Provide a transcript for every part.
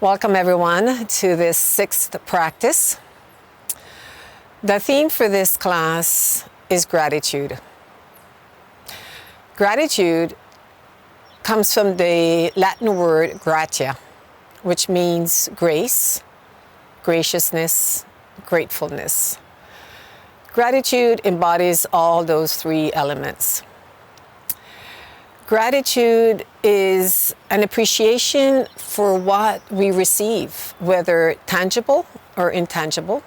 Welcome everyone to this sixth practice. The theme for this class is gratitude. Gratitude comes from the Latin word gratia, which means grace, graciousness, gratefulness. Gratitude embodies all those three elements. Gratitude is an appreciation for what we receive, whether tangible or intangible.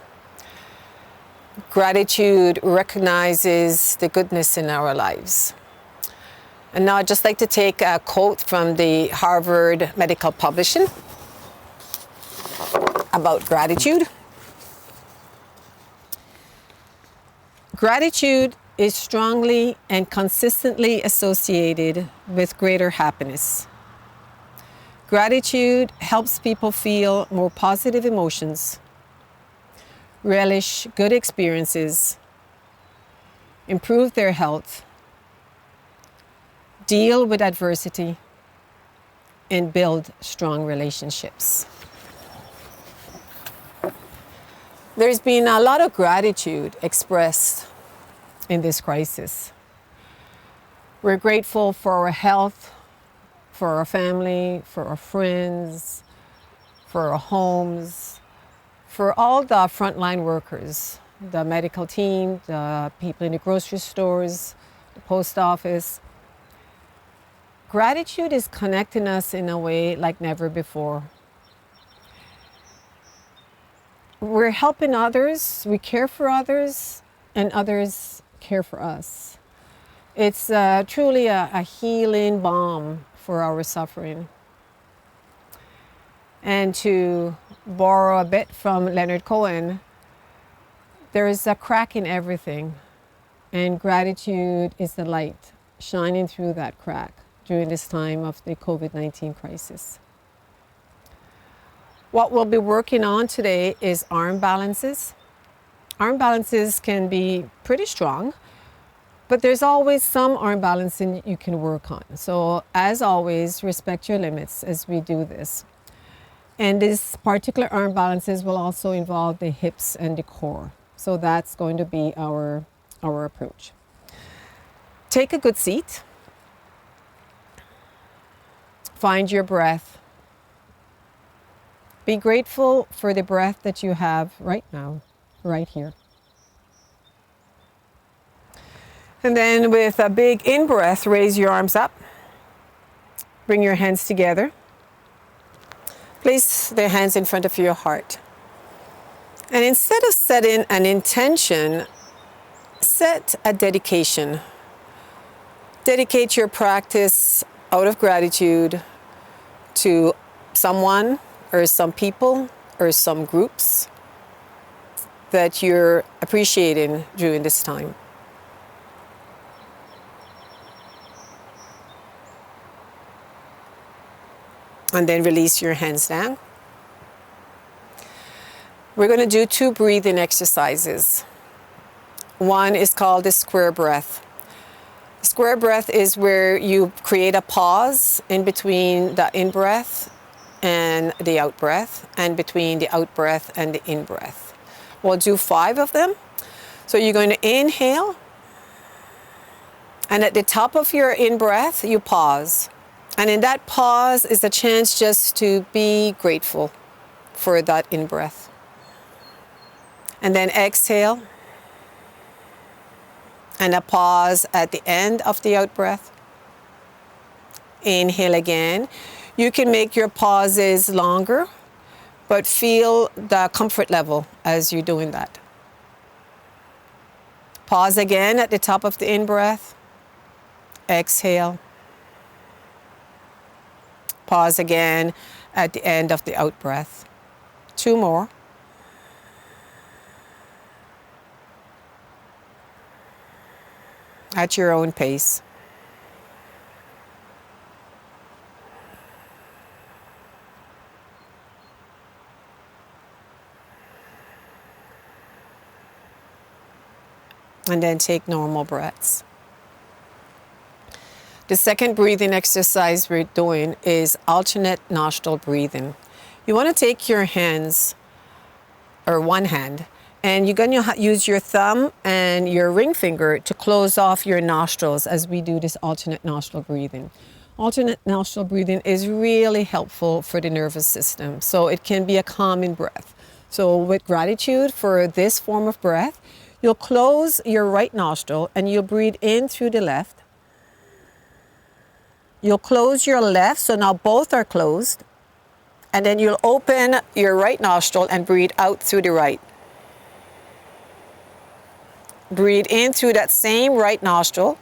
Gratitude recognizes the goodness in our lives. And now I'd just like to take a quote from the Harvard Medical Publishing about gratitude. Gratitude is strongly and consistently associated with greater happiness. Gratitude helps people feel more positive emotions, relish good experiences, improve their health, deal with adversity, and build strong relationships. There's been a lot of gratitude expressed in this crisis. We're grateful for our health, for our family, for our friends, for our homes, for all the frontline workers, the medical team, the people in the grocery stores, the post office. Gratitude is connecting us in a way like never before. We're helping others, we care for others, and others care for us. It's truly a healing balm for our suffering. And to borrow a bit from Leonard Cohen, there is a crack in everything, and gratitude is the light shining through that crack during this time of the COVID-19 crisis. What we'll be working on today is arm balances. Arm balances can be pretty strong, but there's always some arm balancing you can work on. So as always, respect your limits as we do this. And this particular arm balances will also involve the hips and the core. So that's going to be our approach. Take a good seat. Find your breath. Be grateful for the breath that you have right now, right here. And then with a big in-breath, raise your arms up. Bring your hands together. Place the hands in front of your heart. And instead of setting an intention, set a dedication. Dedicate your practice out of gratitude to someone or some people or some groups that you're appreciating during this time. And then release your hands down. We're going to do 2 breathing exercises. One is called the square breath. The square breath is where you create a pause in between the in-breath and the out-breath, and between the out-breath and the in-breath. We'll do 5 of them. So you're going to inhale, and at the top of your in-breath, you pause. And in that pause is a chance just to be grateful for that in-breath. And then exhale, and a pause at the end of the out-breath. Inhale again. You can make your pauses longer, but feel the comfort level as you're doing that. Pause again at the top of the in-breath. Exhale. Pause again at the end of the out-breath. 2 more. At your own pace. And then take normal breaths. The second breathing exercise we're doing is alternate nostril breathing. You want to take your hands, or one hand, and you're going to use your thumb and your ring finger to close off your nostrils as we do this alternate nostril breathing. Alternate nostril breathing is really helpful for the nervous system, so it can be a calming breath. So with gratitude for this form of breath, you'll close your right nostril and you'll breathe in through the left. You'll close your left, so now both are closed. And then you'll open your right nostril and breathe out through the right. Breathe in through that same right nostril.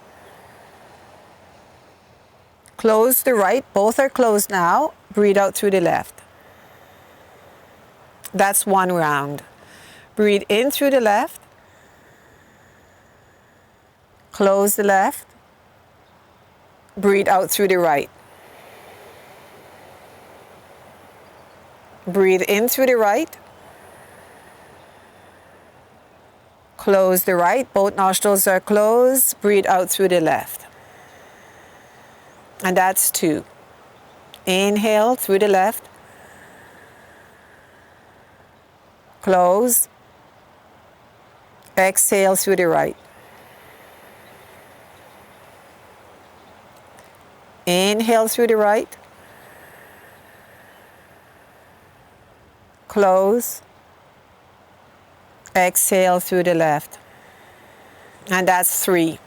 Close the right, both are closed now. Breathe out through the left. That's one round. Breathe in through the left. Close the left. Breathe out through the right. Breathe in through the right. Close the right. Both nostrils are closed. Breathe out through the left. And that's 2. Inhale through the left. Close. Exhale through the right. Inhale through the right. Close. Exhale through the left. And that's 3.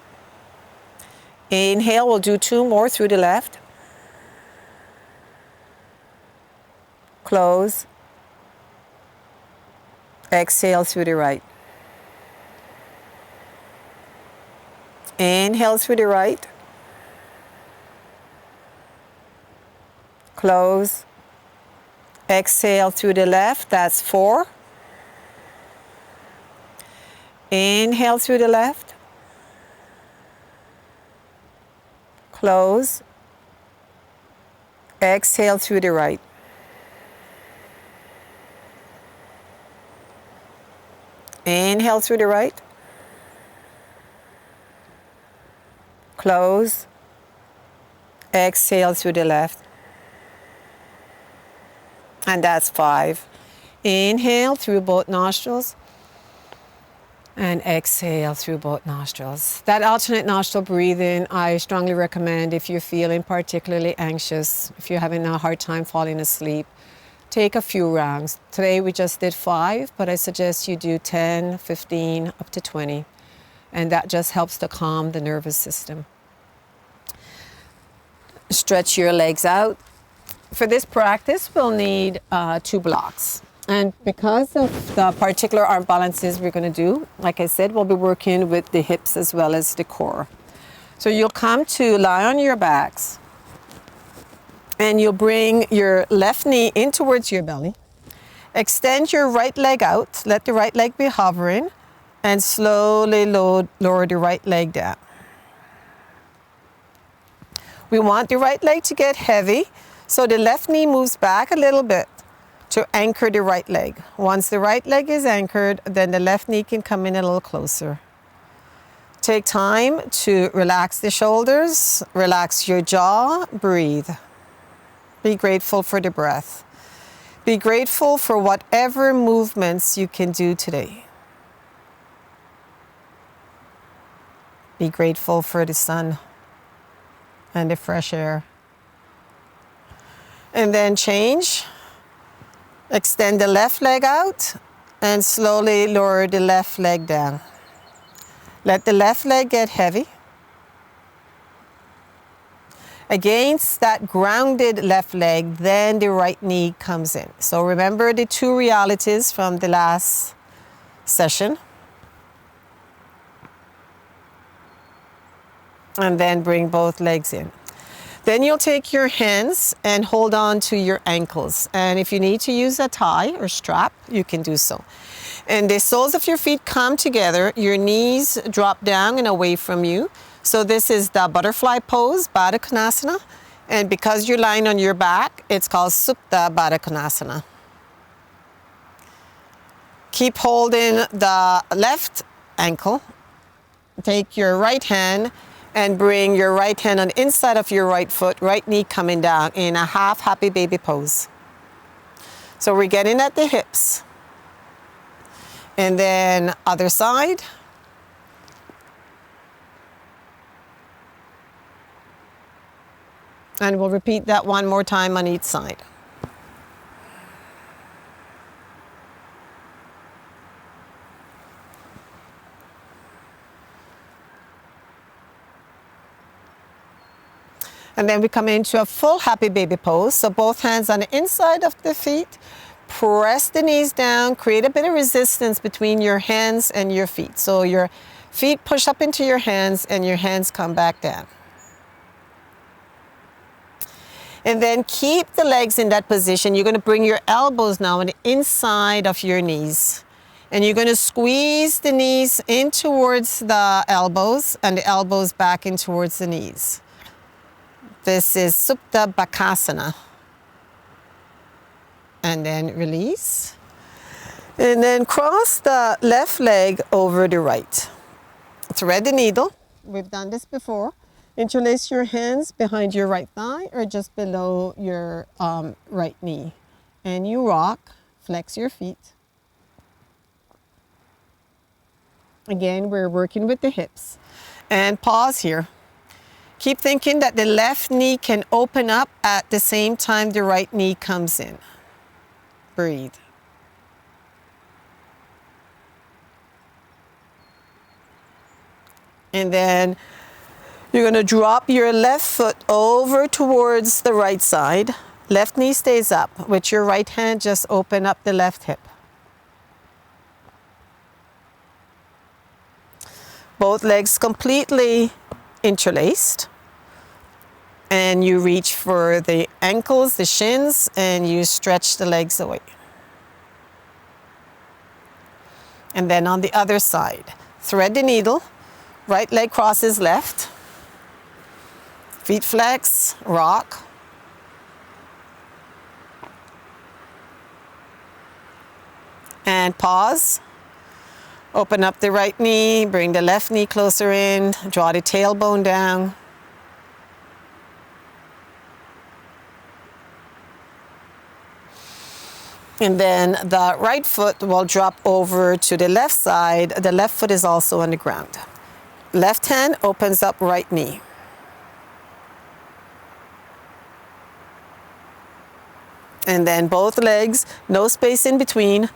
Inhale, we'll do 2 more through the left. Close. Exhale through the right. Inhale through the right. Close. Exhale through the left, that's 4. Inhale through the left. Close. Exhale through the right. Inhale through the right. Close. Exhale through the left. And that's 5. Inhale through both nostrils. And exhale through both nostrils. That alternate nostril breathing, I strongly recommend if you're feeling particularly anxious, if you're having a hard time falling asleep, take a few rounds. Today we just did 5, but I suggest you do 10, 15, up to 20. And that just helps to calm the nervous system. Stretch your legs out. For this practice, we'll need 2 blocks. And because of the particular arm balances we're going to do, like I said, we'll be working with the hips as well as the core. So you'll come to lie on your backs. And you'll bring your left knee in towards your belly. Extend your right leg out. Let the right leg be hovering. And slowly lower the right leg down. We want the right leg to get heavy. So the left knee moves back a little bit to anchor the right leg. Once the right leg is anchored, then the left knee can come in a little closer. Take time to relax the shoulders, relax your jaw, breathe. Be grateful for the breath. Be grateful for whatever movements you can do today. Be grateful for the sun and the fresh air. And then change. Extend the left leg out and slowly lower the left leg down. Let the left leg get heavy. Against that grounded left leg, then the right knee comes in. So remember the 2 realities from the last session. And then bring both legs in. Then you'll take your hands and hold on to your ankles. And if you need to use a tie or strap, you can do so. And the soles of your feet come together. Your knees drop down and away from you. So this is the butterfly pose, Baddha Konasana. And because you're lying on your back, it's called Supta Baddha Konasana. Keep holding the left ankle. Take your right hand and bring your right hand on the inside of your right foot, right knee coming down in a half happy baby pose. So we're getting at the hips. And then other side. And we'll repeat that one more time on each side. And then we come into a full happy baby pose. So both hands on the inside of the feet. Press the knees down. Create a bit of resistance between your hands and your feet. So your feet push up into your hands and your hands come back down. And then keep the legs in that position. You're going to bring your elbows now on the inside of your knees. And you're going to squeeze the knees in towards the elbows and the elbows back in towards the knees. This is Supta Bakasana. And then release. And then cross the left leg over the right. Thread the needle. We've done this before. Interlace your hands behind your right thigh or just below your right knee. And you rock. Flex your feet. Again, we're working with the hips. And pause here. Keep thinking that the left knee can open up at the same time the right knee comes in. Breathe. And then you're going to drop your left foot over towards the right side. Left knee stays up. With your right hand, just open up the left hip. Both legs completely interlaced. And you reach for the ankles, the shins, and you stretch the legs away. And then on the other side, thread the needle. Right leg crosses left. Feet flex, rock. And pause. Open up the right knee, bring the left knee closer in, draw the tailbone down. And then the right foot will drop over to the left side. The left foot is also on the ground. Left hand opens up right knee. And then both legs, no space in between.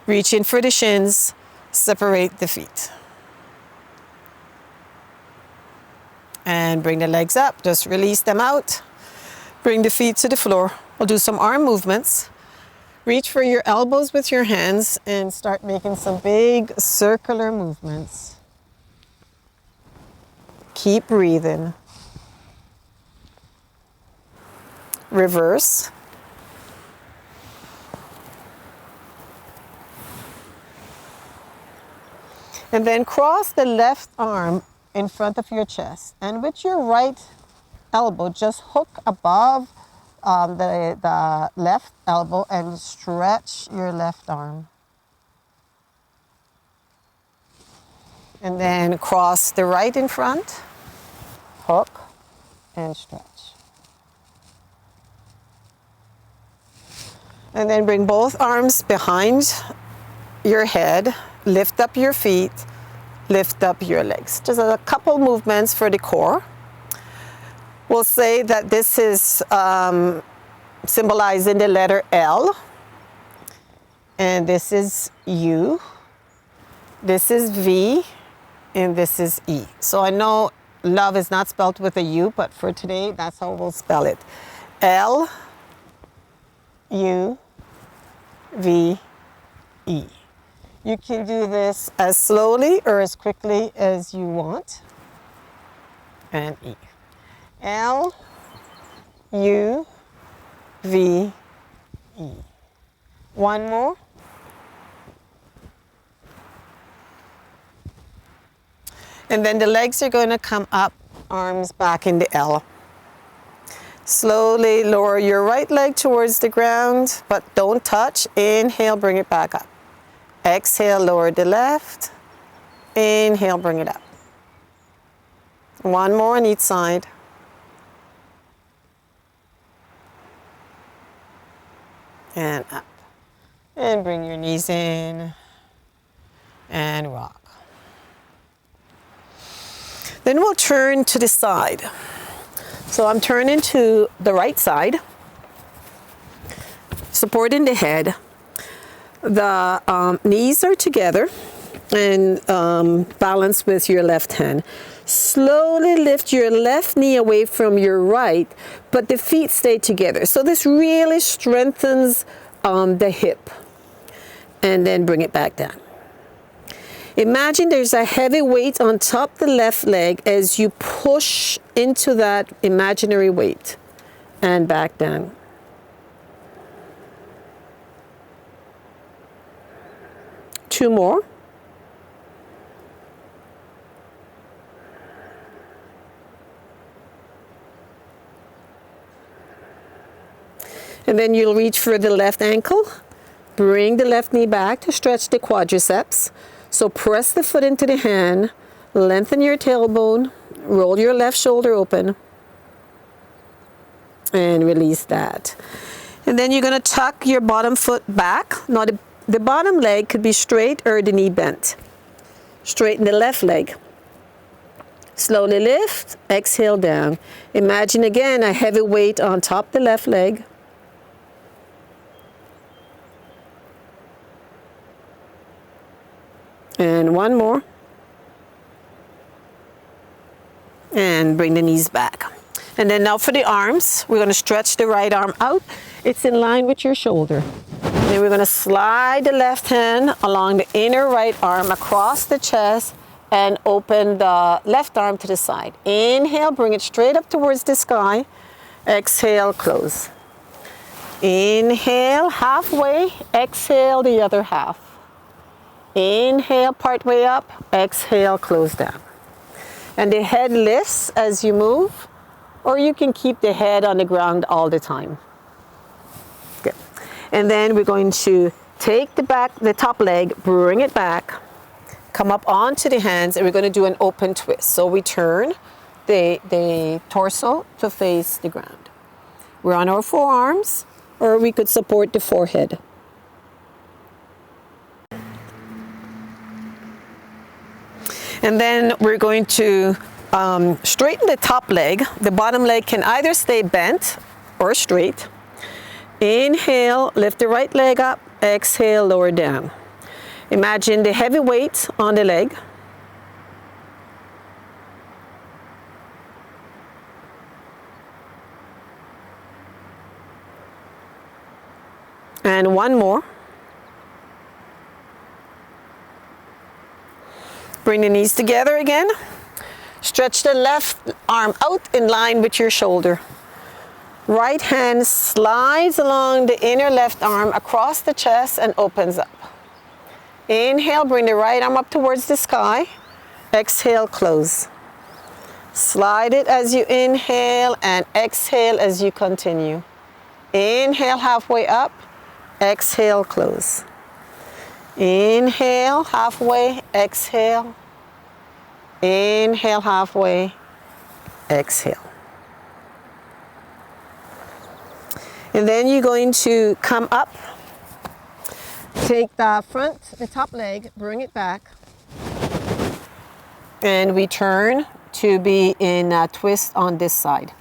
Reach in for the shins, separate the feet. And bring the legs up, just release them out. Bring the feet to the floor. We'll do some arm movements. Reach for your elbows with your hands and start making some big circular movements. Keep breathing. Reverse. And then cross the left arm in front of your chest. And with your right elbow, just hook above the left elbow and stretch your left arm. And then cross the right in front, hook and stretch. And then bring both arms behind your head, lift up your feet, lift up your legs. Just a couple movements for the core. We'll say that this is symbolizing the letter L. And this is U. This is V. And this is E. So I know love is not spelled with a U, but for today, that's how we'll spell it. L, U, V, E. You can do this as slowly or as quickly as you want. And E. L, U, V, E. One more. And then the legs are going to come up, arms back in the L. Slowly lower your right leg towards the ground, but don't touch. Inhale, bring it back up. Exhale, lower the left. Inhale, bring it up. One more on each side. And up. And bring your knees in and rock. Then we'll turn to the side. So I'm turning to the right side, supporting the head. The knees are together and balance with your left hand. Slowly lift your left knee away from your right, but the feet stay together. So this really strengthens the hip. And then bring it back down. Imagine there's a heavy weight on top of the left leg as you push into that imaginary weight and back down. Two more. And then you'll reach for the left ankle. Bring the left knee back to stretch the quadriceps. So press the foot into the hand, lengthen your tailbone, roll your left shoulder open, and release that. And then you're going to tuck your bottom foot back. Now the bottom leg could be straight or the knee bent. Straighten the left leg. Slowly lift, exhale down. Imagine again a heavy weight on top of the left leg. And one more. And bring the knees back. And then now for the arms, we're going to stretch the right arm out. It's in line with your shoulder. And then we're going to slide the left hand along the inner right arm across the chest and open the left arm to the side. Inhale, bring it straight up towards the sky. Exhale, close. Inhale, halfway. Exhale, the other half. Inhale, part way up. Exhale, close down. And the head lifts as you move, or you can keep the head on the ground all the time. Good. And then we're going to take the top leg, bring it back, come up onto the hands, and we're going to do an open twist. So we turn the torso to face the ground. We're on our forearms, or we could support the forehead. And then we're going to straighten the top leg. The bottom leg can either stay bent or straight. Inhale, lift the right leg up. Exhale, lower down. Imagine the heavy weight on the leg. And one more. Bring the knees together again. Stretch the left arm out in line with your shoulder. Right hand slides along the inner left arm across the chest and opens up. Inhale, bring the right arm up towards the sky. Exhale, close. Slide it as you inhale and exhale as you continue. Inhale, halfway up. Exhale, close. Inhale, halfway, exhale. Inhale, halfway, exhale. And then you're going to come up, take the top leg, bring it back, and we turn to be in a twist on this side.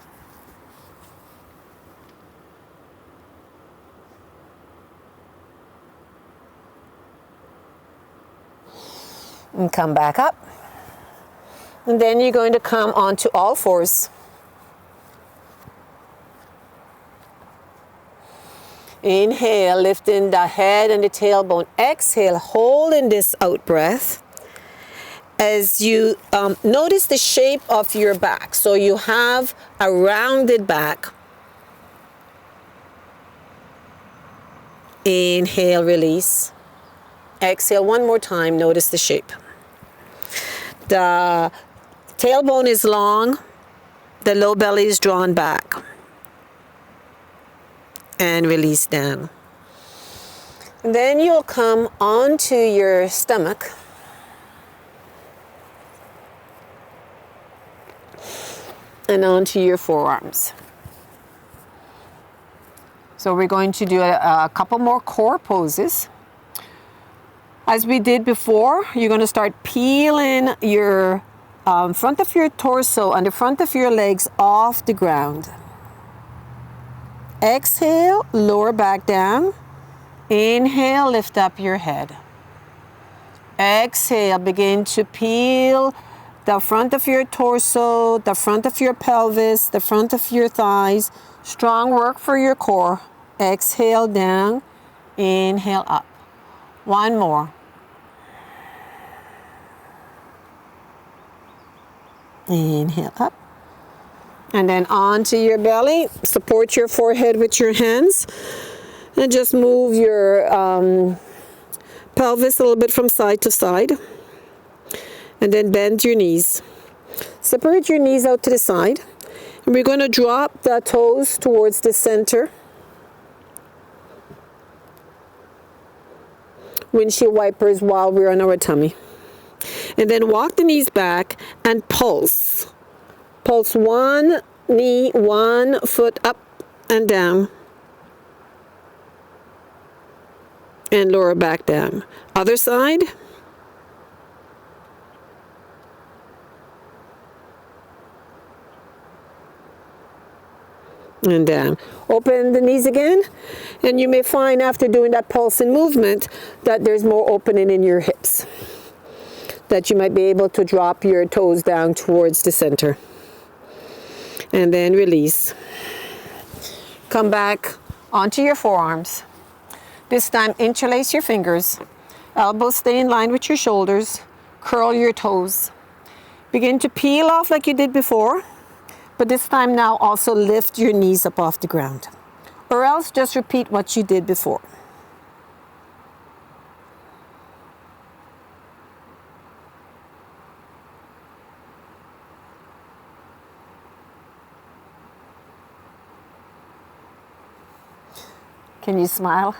And come back up. And then you're going to come onto all fours. Inhale, lifting the head and the tailbone. Exhale, holding this out breath. As you notice the shape of your back. So you have a rounded back. Inhale, release. Exhale one more time, notice the shape. The tailbone is long, the low belly is drawn back. And release down. And then you'll come onto your stomach. And onto your forearms. So we're going to do a couple more core poses. As we did before, you're going to start peeling your front of your torso and the front of your legs off the ground. Exhale, lower back down. Inhale, lift up your head. Exhale, begin to peel the front of your torso, the front of your pelvis, the front of your thighs. Strong work for your core. Exhale down, inhale up. One more. Inhale up. And then onto your belly. Support your forehead with your hands. And just move your pelvis a little bit from side to side. And then bend your knees. Separate your knees out to the side. And we're going to drop the toes towards the center. Windshield wipers while we're on our tummy. And then walk the knees back and pulse. Pulse one knee, 1 foot up and down. And lower back down. Other side. And down. Open the knees again. And you may find after doing that pulsing movement that there's more opening in your hips. That you might be able to drop your toes down towards the center. And then release. Come back onto your forearms. This time interlace your fingers. Elbows stay in line with your shoulders. Curl your toes. Begin to peel off like you did before. But this time now also lift your knees up off the ground. Or else just repeat what you did before. Can you smile?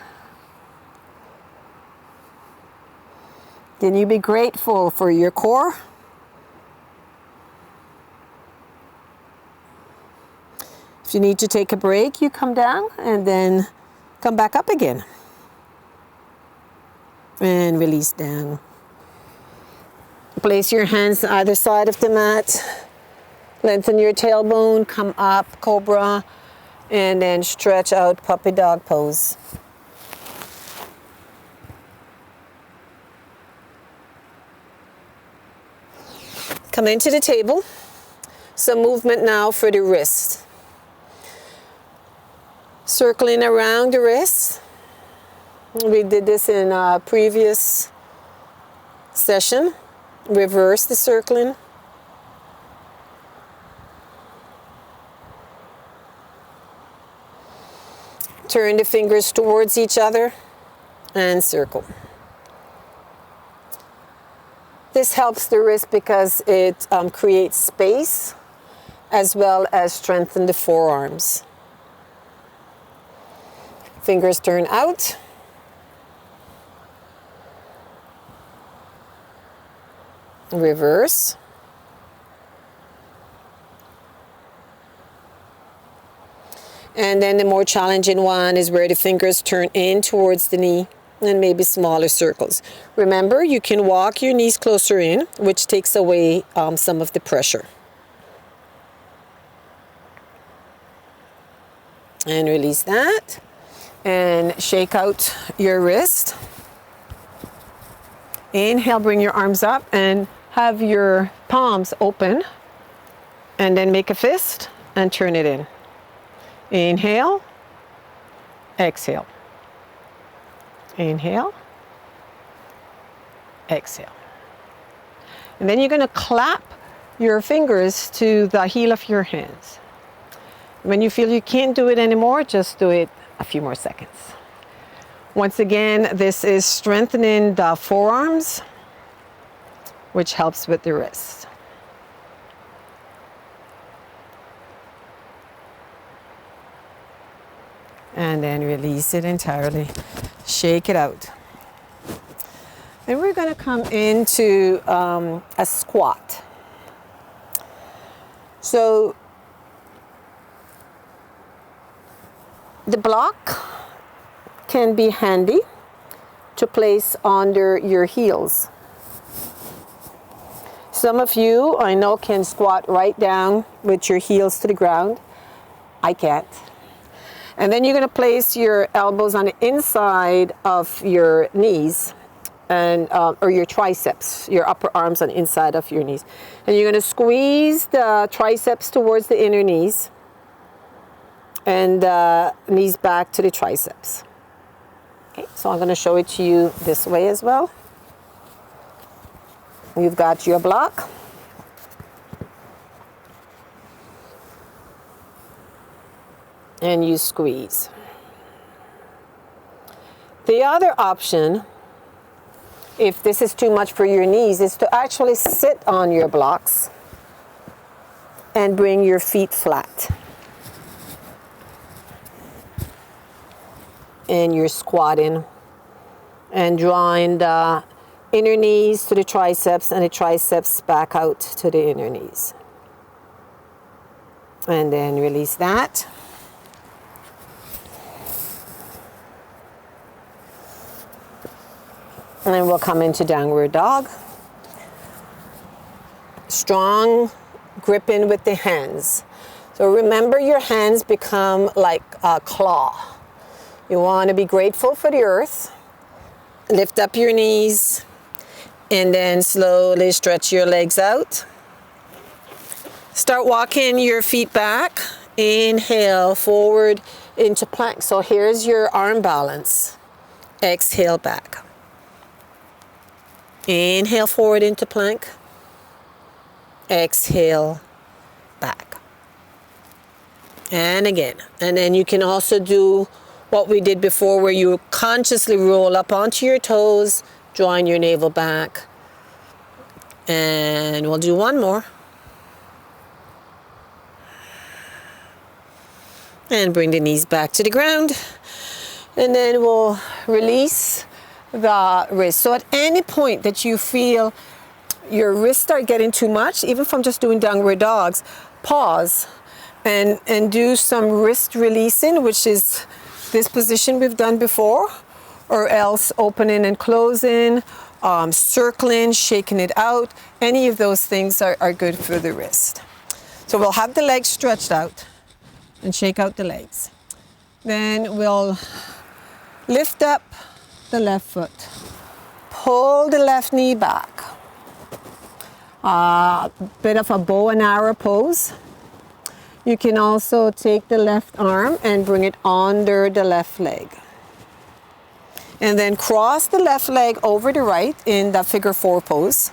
Can you be grateful for your core? If you need to take a break, you come down and then come back up again. And release down. Place your hands on either side of the mat. Lengthen your tailbone, come up, cobra. And then stretch out, puppy dog pose. Come into the table. Some movement now for the wrist. Circling around the wrist. We did this in a previous session. Reverse the circling. Turn the fingers towards each other and circle. This helps the wrist because it creates space as well as strengthen the forearms. Fingers turn out. Reverse. And then the more challenging one is where the fingers turn in towards the knee and maybe smaller circles. Remember, you can walk your knees closer in, which takes away some of the pressure. And release that. And shake out your wrist. Inhale, bring your arms up and have your palms open. And then make a fist and turn it in. Inhale, exhale. Inhale, exhale. And then you're going to clap your fingers to the heel of your hands. When you feel you can't do it anymore, just do it a few more seconds. Once again, this is strengthening the forearms, which helps with the wrist. And then release it entirely. Shake it out. Then we're going to come into a squat. So The block can be handy to place under your heels. Some of you, I know, can squat right down with your heels to the ground. I can't. And then you're going to place your elbows on the inside of your knees, and or your triceps, your upper arms on the inside of your knees. And you're going to squeeze the triceps towards the inner knees, and knees back to the triceps. Okay, so I'm going to show it to you this way as well. You've got your block. And you squeeze. The other option, if this is too much for your knees, is to actually sit on your blocks and bring your feet flat. And you're squatting and drawing the inner knees to the triceps and the triceps back out to the inner knees. And then release that. And then we'll come into downward dog. Strong gripping with the hands. So remember, your hands become like a claw. You want to be grateful for the earth. Lift up your knees and then slowly stretch your legs out. Start walking your feet back. Inhale forward into plank. So here's your arm balance. Exhale back. Inhale forward into plank. Exhale back. And again. And then you can also do what we did before, where you consciously roll up onto your toes, drawing your navel back. And we'll do one more. And bring the knees back to the ground. And then we'll release the wrist. So at any point that you feel your wrists start getting too much, even from just doing downward dogs, pause and do some wrist releasing, which is this position we've done before, or else opening and closing, circling, shaking it out. Any of those things are good for the wrist. So we'll have the legs stretched out and shake out the legs. Then we'll lift up the left foot. Pull the left knee back. A bit of a bow and arrow pose. You can also take the left arm and bring it under the left leg. And then cross the left leg over the right in the figure 4 pose.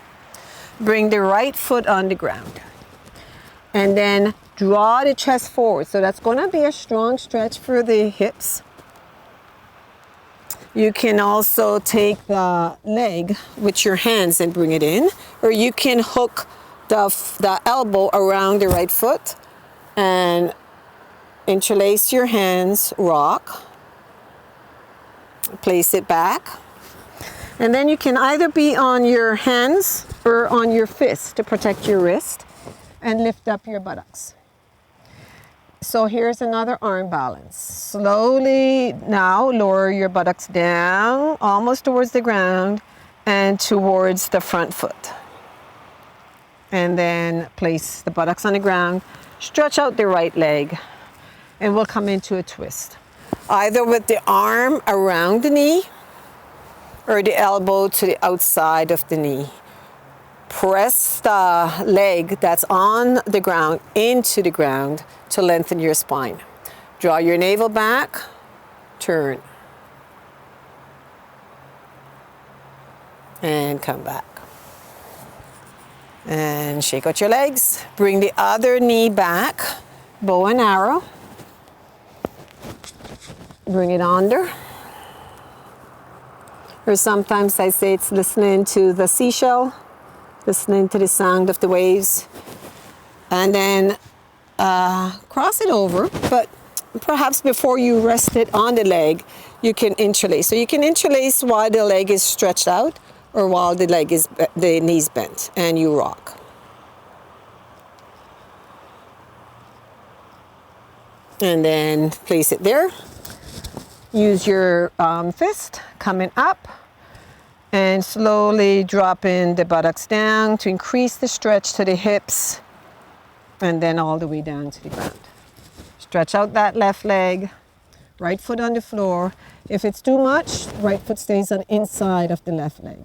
Bring the right foot on the ground. And then draw the chest forward. So that's going to be a strong stretch for the hips. You can also take the leg with your hands and bring it in, or you can hook the elbow around the right foot and interlace your hands, rock, place it back. And then you can either be on your hands or on your fist to protect your wrist, and lift up your buttocks. So here's another arm balance. Slowly now lower your buttocks down, almost towards the ground and towards the front foot. And then place the buttocks on the ground, stretch out the right leg, and we'll come into a twist. Either with the arm around the knee or the elbow to the outside of the knee. Press the leg that's on the ground into the ground to lengthen your spine. Draw your navel back, turn, and come back. And shake out your legs. Bring the other knee back, bow and arrow. Bring it under. Or sometimes I say it's listening to the seashell, listening to the sound of the waves. And then cross it over, but perhaps before you rest it on the leg, you can interlace. So you can interlace while the leg is stretched out or while the knee's bent, and you rock. And then place it there. Use your fist coming up and slowly dropping the buttocks down to increase the stretch to the hips and then all the way down to the ground. Stretch out that left leg, right foot on the floor. If it's too much, right foot stays on the inside of the left leg.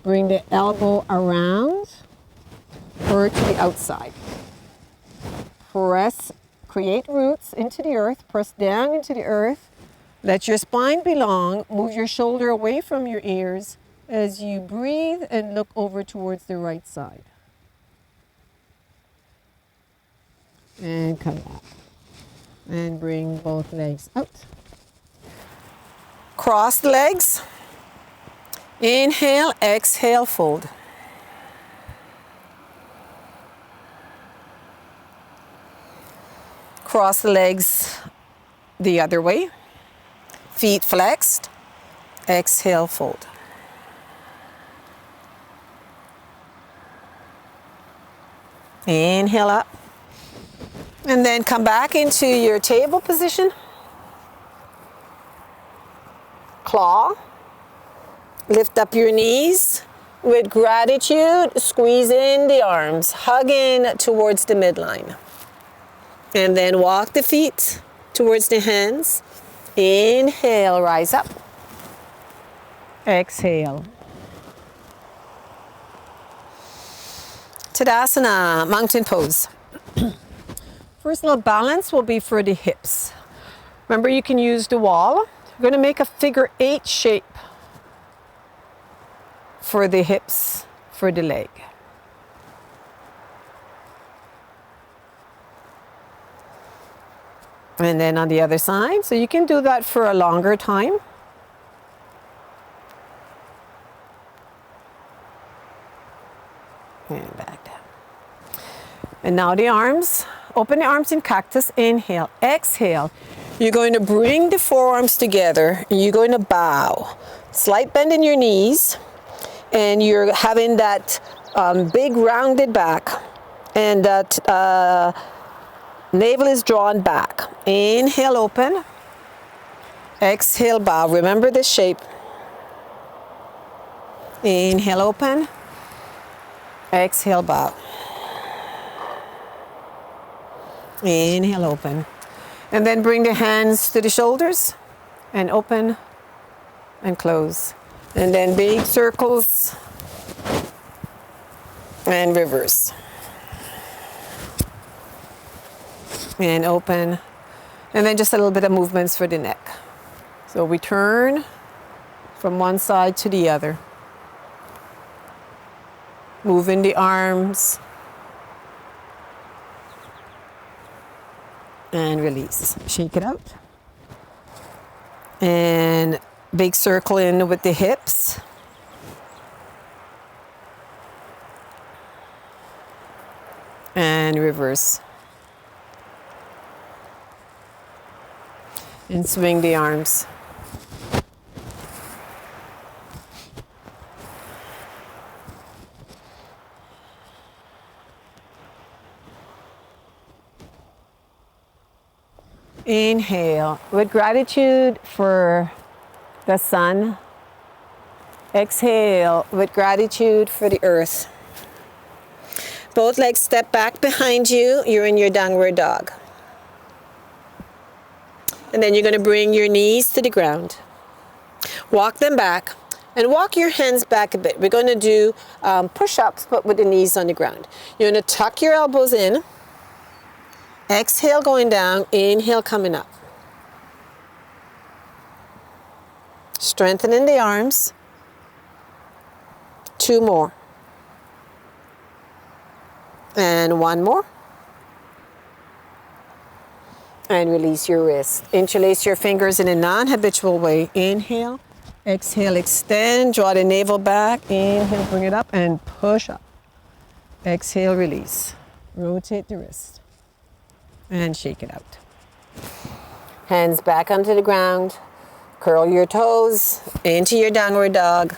Bring the elbow around or to the outside. Press, create roots into the earth, press down into the earth. Let your spine be long. Move your shoulder away from your ears as you breathe and look over towards the right side. And come back. And bring both legs out. Cross the legs. Inhale, exhale, fold. Cross the legs the other way. Feet flexed. Exhale, fold. Inhale up. And then come back into your table position. Claw. Lift up your knees. With gratitude, squeeze in the arms. Hug in towards the midline. And then walk the feet towards the hands. Inhale, rise up. Exhale. Tadasana, mountain pose. First little balance will be for the hips. Remember, you can use the wall. We're going to make a figure 8 shape for the hips, for the leg. And then on the other side, so you can do that for a longer time. And back down. And now the arms. Open the arms in cactus. Inhale. Exhale. You're going to bring the forearms together. And you're going to bow. Slight bend in your knees. And you're having that big rounded back. And that navel is drawn back. Inhale, open. Exhale, bow. Remember this shape. Inhale, open. Exhale, bow. Inhale, open. And then bring the hands to the shoulders and open and close. And then big circles and reverse. And open. And then just a little bit of movements for the neck. So we turn from one side to the other. Moving the arms. And release. Shake it out. And big circle in with the hips. And reverse. And swing the arms. Inhale with gratitude for the sun. Exhale with gratitude for the earth. Both legs step back behind you. You're in your downward dog. And then you're going to bring your knees to the ground. Walk them back and walk your hands back a bit. We're going to do push-ups but with the knees on the ground. You're going to tuck your elbows in. Exhale going down, inhale coming up. Strengthening the arms. 2 more. And 1 more. And release your wrist. Interlace your fingers in a non-habitual way. Inhale, exhale, extend, draw the navel back. Inhale, bring it up and push up. Exhale, release. Rotate the wrist. And shake it out. Hands back onto the ground. Curl your toes into your downward dog.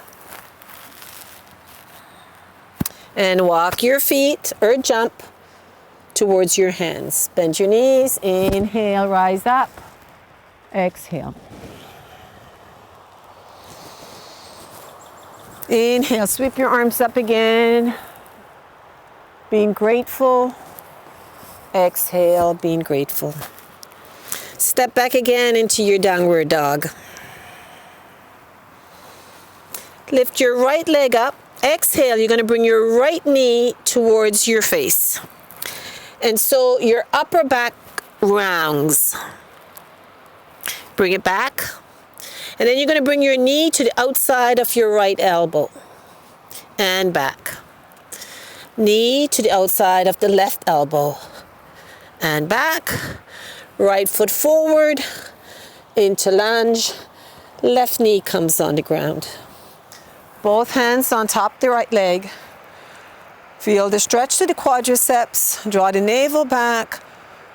And walk your feet or jump towards your hands. Bend your knees. Inhale, rise up. Exhale. Inhale, sweep your arms up again. Being grateful. Exhale, being grateful. Step back again into your downward dog. Lift your right leg up. Exhale, you're going to bring your right knee towards your face. And so your upper back rounds. Bring it back. And then you're going to bring your knee to the outside of your right elbow. And back. Knee to the outside of the left elbow. And back. Right foot forward. Into lunge. Left knee comes on the ground. Both hands on top of the right leg. Feel the stretch to the quadriceps. Draw the navel back.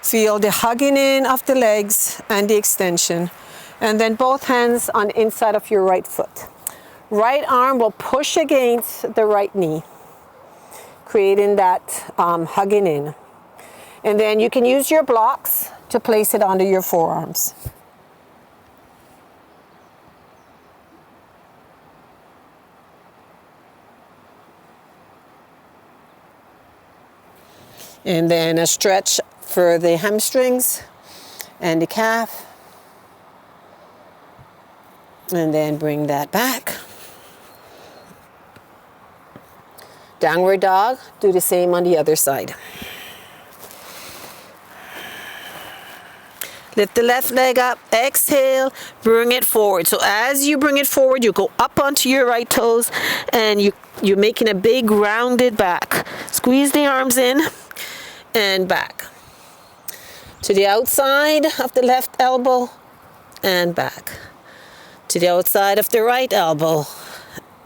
Feel the hugging in of the legs and the extension. And then both hands on the inside of your right foot. Right arm will push against the right knee, creating that hugging in. And then you can use your blocks to place it under your forearms. And then a stretch for the hamstrings and the calf. And then bring that back. Downward dog, do the same on the other side. Lift the left leg up, exhale, bring it forward. So as you bring it forward, you go up onto your right toes and you're making a big rounded back. Squeeze the arms in and back. To the outside of the left elbow and back. To the outside of the right elbow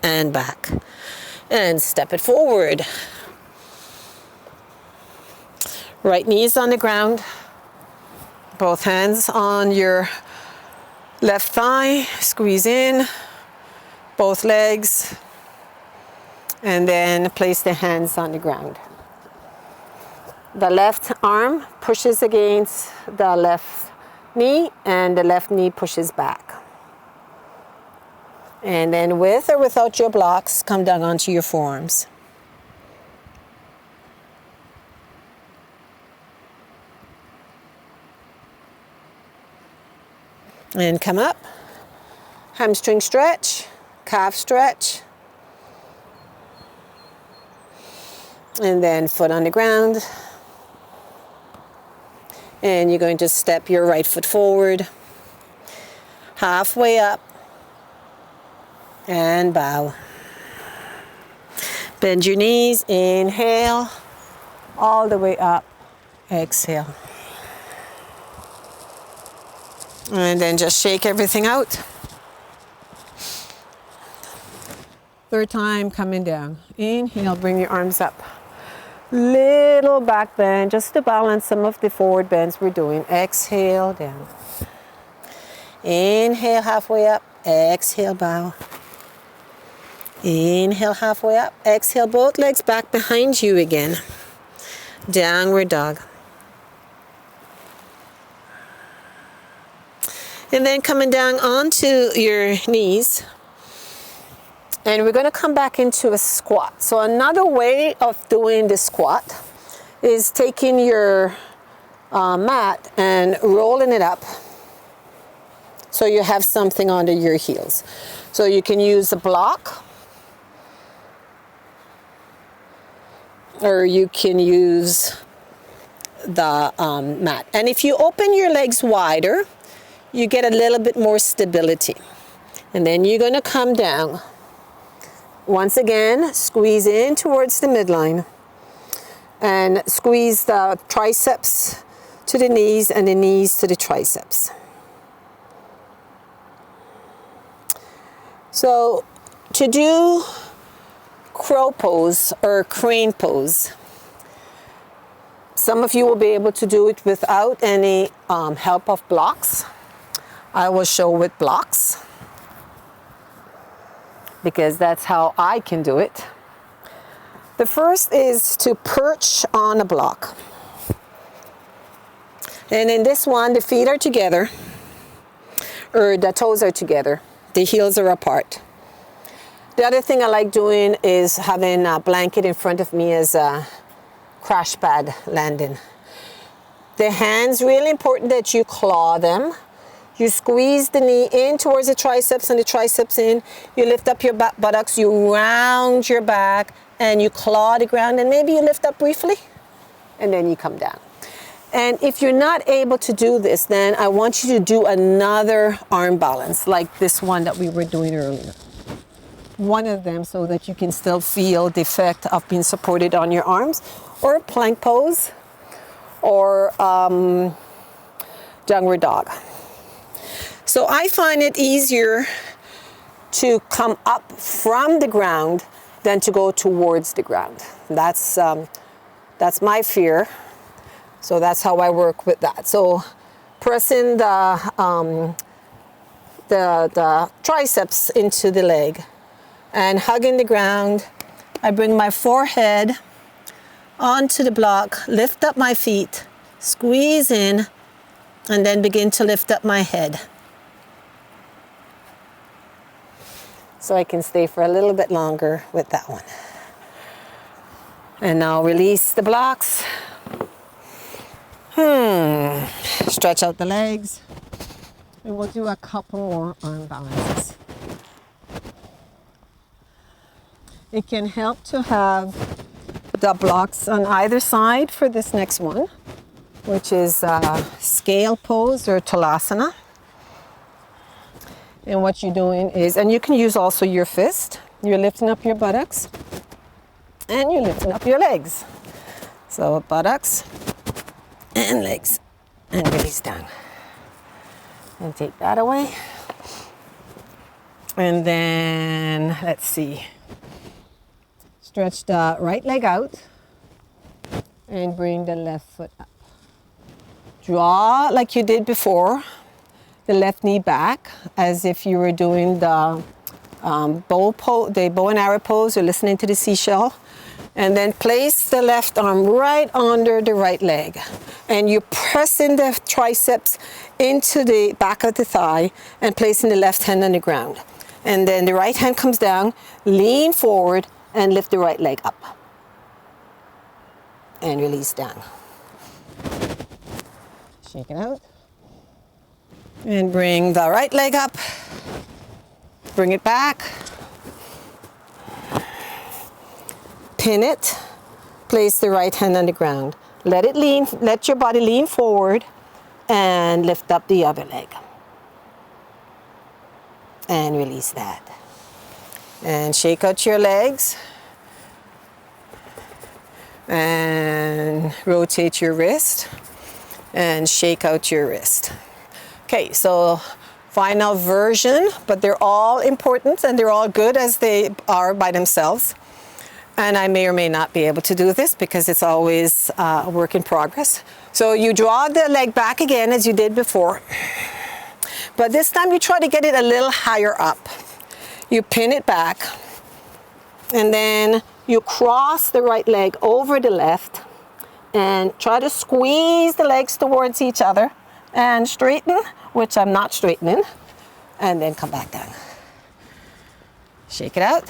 and back. And step it forward. Right knee is on the ground. Both hands on your left thigh. Squeeze in. Both legs. And then place the hands on the ground. The left arm pushes against the left knee and the left knee pushes back. And then with or without your blocks, come down onto your forearms. And come up. Hamstring stretch, calf stretch. And then foot on the ground. And you're going to step your right foot forward. Halfway up. And bow. Bend your knees, inhale, all the way up, exhale. And then just shake everything out. Third time, coming down. Inhale, bring your arms up. Little back bend, just to balance some of the forward bends we're doing. Exhale, down. Inhale, halfway up, exhale, bow. Inhale, halfway up. Exhale, both legs back behind you again. Downward dog. And then coming down onto your knees. And we're going to come back into a squat. So another way of doing the squat is taking your mat and rolling it up so you have something under your heels. So you can use a block, or you can use the mat. And if you open your legs wider, you get a little bit more stability. And then you're going to come down. Once again, squeeze in towards the midline. And squeeze the triceps to the knees and the knees to the triceps. So to do crow pose or crane pose, some of you will be able to do it without any help of blocks. I will show with blocks because that's how I can do it. The first is to perch on a block. And in this one, the feet are together, or the toes are together. The heels are apart. The other thing I like doing is having a blanket in front of me as a crash pad landing. The hands, really important that you claw them. You squeeze the knee in towards the triceps and the triceps in. You lift up your buttocks, you round your back, and you claw the ground, and maybe you lift up briefly, and then you come down. And if you're not able to do this, then I want you to do another arm balance, like this one that we were doing earlier. One of them, so that you can still feel the effect of being supported on your arms, or plank pose, or downward dog. So I find it easier to come up from the ground than to go towards the ground. That's my fear. So that's how I work with that. So pressing the triceps into the leg and hugging the ground. I bring my forehead onto the block, lift up my feet, squeeze in, and then begin to lift up my head. So I can stay for a little bit longer with that one. And now release the blocks. Stretch out the legs. And we'll do a couple more arm balances. It can help to have the blocks on either side for this next one, which is scale pose or talasana. And what you're doing is, and you can use also your fist, you're lifting up your buttocks and you're lifting up your legs. So buttocks and legs, and release down. And take that away. And then, let's see, stretch the right leg out and bring the left foot up. Draw like you did before, the left knee back as if you were doing the bow and arrow pose or listening to the seashell. And then place the left arm right under the right leg. And you're pressing the triceps into the back of the thigh and placing the left hand on the ground. And then the right hand comes down, lean forward, and lift the right leg up. And release down. Shake it out. And bring the right leg up. Bring it back. Pin it. Place the right hand on the ground. Let it lean, let your body lean forward and lift up the other leg. And release that. And shake out your legs. And rotate your wrist. And shake out your wrist. Okay, so final version, but they're all important and they're all good as they are by themselves. And I may or may not be able to do this because it's always a work in progress. So you draw the leg back again as you did before. But this time you try to get it a little higher up. You pin it back. And then you cross the right leg over the left. And try to squeeze the legs towards each other. And straighten, which I'm not straightening. And then come back down. Shake it out.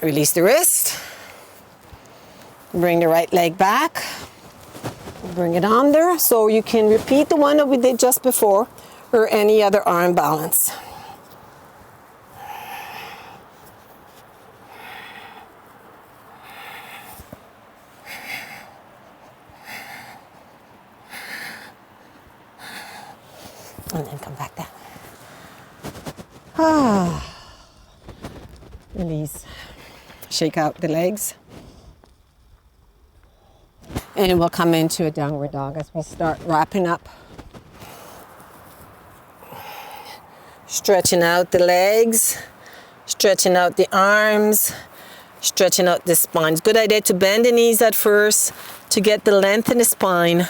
Release the wrist. Bring the right leg back. Bring it under so you can repeat the one that we did just before or any other arm balance. And then come back down. Release. Shake out the legs. And we'll come into a downward dog as we start wrapping up. Stretching out the legs, stretching out the arms, stretching out the spine. It's a good idea to bend the knees at first to get the length in the spine.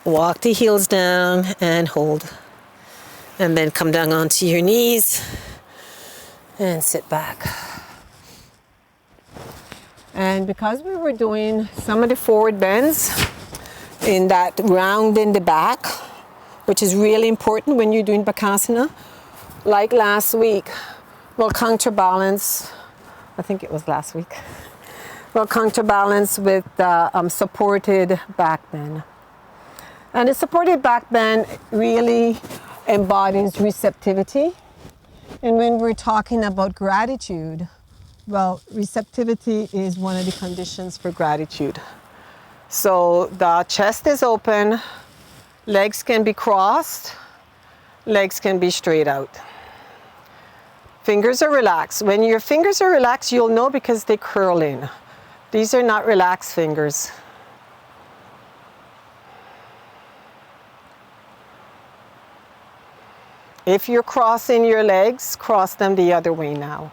Walk the heels down and hold. And then come down onto your knees and sit back. And because we were doing some of the forward bends in that round in the back, which is really important when you're doing Bakasana, like last week, we'll counterbalance, I think it was last week, we'll counterbalance with the supported back bend. And the supported back bend really embodies receptivity. And when we're talking about gratitude, well, receptivity is one of the conditions for gratitude. So the chest is open, legs can be crossed, legs can be straight out. Fingers are relaxed. When your fingers are relaxed, you'll know because they curl in. These are not relaxed fingers. If you're crossing your legs, cross them the other way now.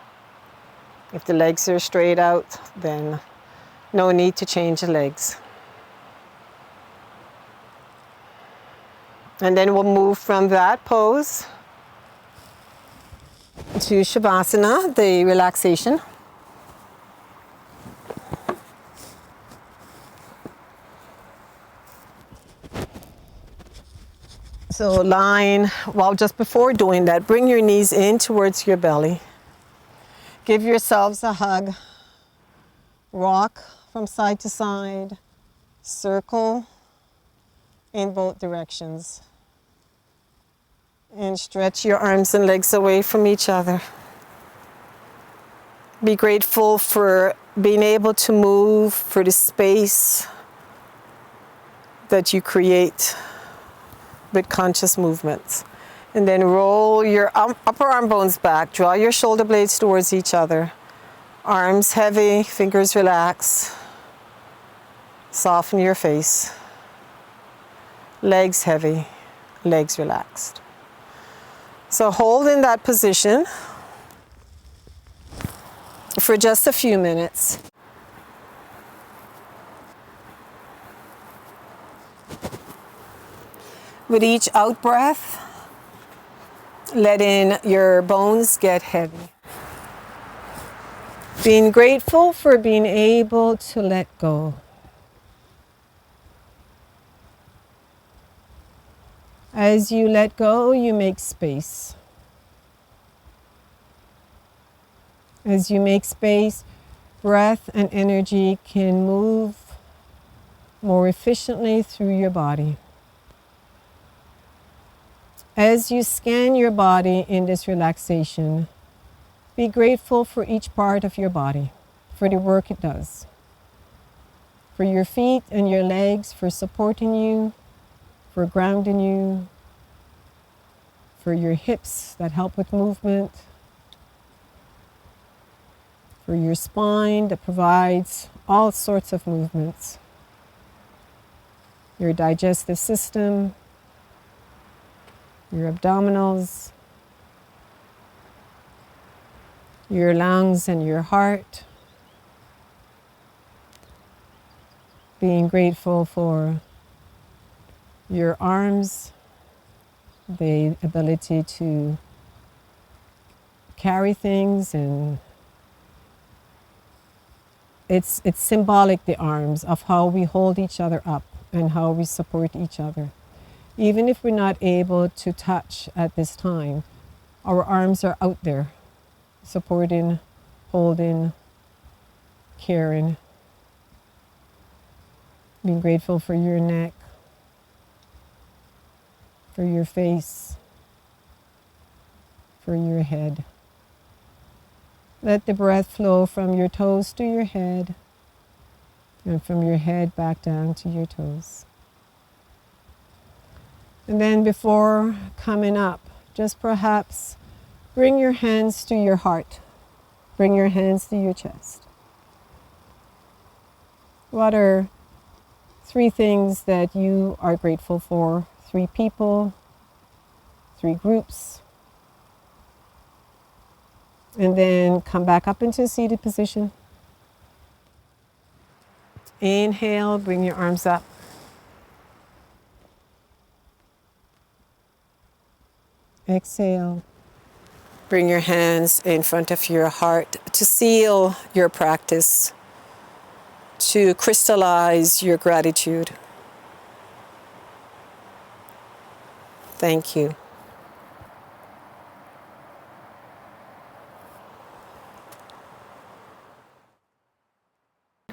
If the legs are straight out, then no need to change the legs. And then we'll move from that pose to Shavasana, the relaxation. So line, well, just before doing that, bring your knees in towards your belly. Give yourselves a hug. Rock from side to side. Circle in both directions. And stretch your arms and legs away from each other. Be grateful for being able to move, for the space that you create with conscious movements. And then roll your upper arm bones back. Draw your shoulder blades towards each other. Arms heavy, fingers relax. Soften your face. Legs heavy, legs relaxed. So hold in that position for just a few minutes. With each out breath, letting your bones get heavy. Being grateful for being able to let go. As you let go, you make space. As you make space, breath and energy can move more efficiently through your body. As you scan your body in this relaxation, be grateful for each part of your body, for the work it does. For your feet and your legs, for supporting you, for grounding you, for your hips that help with movement, for your spine that provides all sorts of movements, your digestive system, your abdominals, your lungs and your heart. Being grateful for your arms, the ability to carry things, and it's symbolic, the arms, of how we hold each other up and how we support each other. Even if we're not able to touch at this time, our arms are out there, supporting, holding, caring. Being grateful for your neck, for your face, for your head. Let the breath flow from your toes to your head, and from your head back down to your toes. And then before coming up, just perhaps bring your hands to your heart. Bring your hands to your chest. What are 3 things that you are grateful for? 3 people, 3 groups. And then come back up into a seated position. Inhale, bring your arms up. Exhale. Bring your hands in front of your heart to seal your practice, to crystallize your gratitude. Thank you.